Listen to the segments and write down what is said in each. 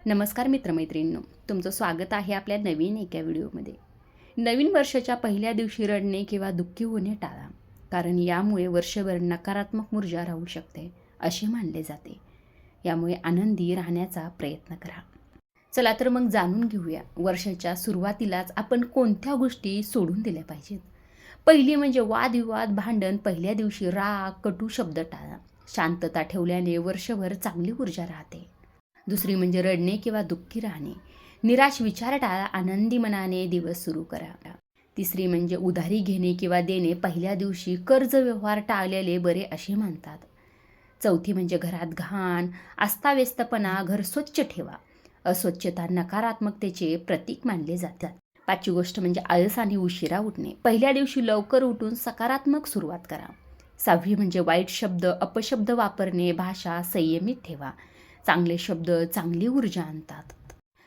नमस्कार मित्रमैत्रिणींनो, तुमचं स्वागत आहे आपल्या नवीन एका व्हिडिओमध्ये. नवीन वर्षाच्या पहिल्या दिवशी रडणे किंवा दुःखी होणे टाळा, कारण यामुळे वर्षभर नकारात्मक ऊर्जा राहू शकते असे मानले जाते. यामुळे आनंदी राहण्याचा प्रयत्न करा. चला तर मग जाणून घेऊया, वर्षाच्या सुरुवातीलाच आपण कोणत्या गोष्टी सोडून दिल्या पाहिजेत. पहिली म्हणजे वादविवाद, भांडण. पहिल्या दिवशी राग, कटू शब्द टाळा. शांतता ठेवल्याने वर्षभर चांगली ऊर्जा राहते. दुसरी म्हणजे रडणे किंवा दुःखी राहणे. निराश विचार टाळा, आनंदी मनाने दिवस सुरू करा. तिसरी म्हणजे उधारी घेणे किंवा देणे. पहिल्या दिवशी कर्ज व्यवहार टाळलेले बरे असे मानतात. चौथी म्हणजे घरात घाण, अस्ताव्यस्तपणा. घर स्वच्छ ठेवा. अस्वच्छता नकारात्मकतेचे प्रतीक मानले जातात. पाचवी गोष्ट म्हणजे आळस आणि उशिरा उठणे. पहिल्या दिवशी लवकर उठून सकारात्मक सुरुवात करा. सहावी म्हणजे वाईट शब्द, अपशब्द वापरणे. भाषा संयमित ठेवा. चांगले शब्द चांगली ऊर्जा आणतात.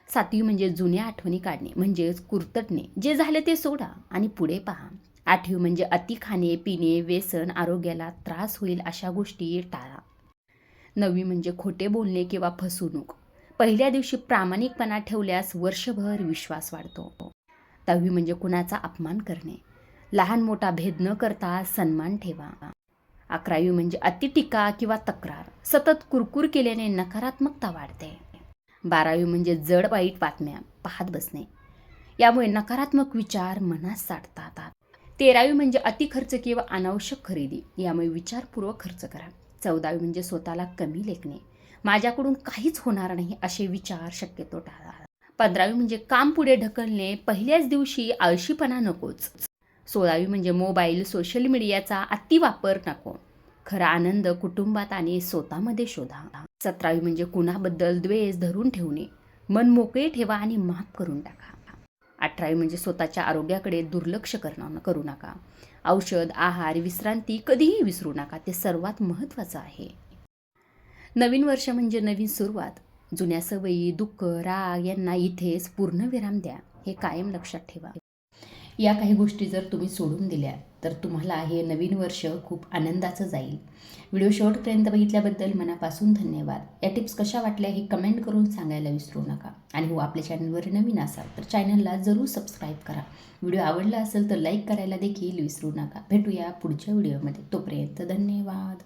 सातवी म्हणजे जुन्या आठवणी काढणे, म्हणजेच कुरतटणे. जे झाले ते सोडा आणि पुढे पहा. आठवी म्हणजे अति खाणे पिणे, व्यसन, आरोग्याला त्रास होईल अशा गोष्टी टाळा. नववी म्हणजे खोटे बोलणे किंवा फसवणूक. पहिल्या दिवशी प्रामाणिकपणा ठेवल्यास वर्षभर विश्वास वाढतो. दहावी म्हणजे कुणाचा अपमान करणे. लहान मोठा भेद न करता सन्मान ठेवा. अकरावी म्हणजे अतिटीका किंवा तक्रार. सतत कुरकुर केल्याने नकारात्मकता वाढते. बारावी म्हणजे जड वाईट बातम्या पाहत बसणे. यामुळे नकारात्मक विचार मनात साठतात. तेरावी म्हणजे अति खर्च किंवा अनावश्यक खरेदी. यामुळे विचारपूर्वक खर्च करा. चौदावी म्हणजे स्वतःला कमी लेखणे. माझ्याकडून काहीच होणार नाही असे विचार शक्यतो टाळा. 15वी म्हणजे काम पुढे ढकलणे. पहिल्याच दिवशी आळशीपणा नकोच. 16वी म्हणजे मोबाईल सोशल मीडियाचा अतिवापर नको. खरा आनंद कुटुंबात आणि स्वतःमध्ये शोधा. 17वी म्हणजे कुणाबद्दल द्वेष धरून ठेवणे. मन मोकळे ठेवा आणि माफ करून टाका. 18वी म्हणजे स्वतःच्या आरोग्याकडे दुर्लक्ष करू नका. औषध, आहार, विश्रांती कधीही विसरू नका. ते सर्वात महत्त्वाचं आहे. नवीन वर्ष म्हणजे नवीन सुरुवात. जुन्या सवयी, दुःख, राग यांना इथेच पूर्णविराम द्या. हे कायम लक्षात ठेवा. या काही गोष्टी जर तुम्ही सोडून दिल्या तर तुम्हाला हे नवीन वर्ष खूप आनंदाचं जाईल. व्हिडिओ शेवटपर्यंत बघितल्याबद्दल मनापासून धन्यवाद. या टिप्स कशा वाटल्या हे कमेंट करून सांगायला विसरू नका. आणि हो, आपल्या चॅनलवर नवीन असाल तर चॅनलला जरूर सबस्क्राईब करा. व्हिडिओ आवडला असेल तर लाईक करायला देखील विसरू नका. भेटूया पुढच्या व्हिडिओमध्ये. तोपर्यंत धन्यवाद.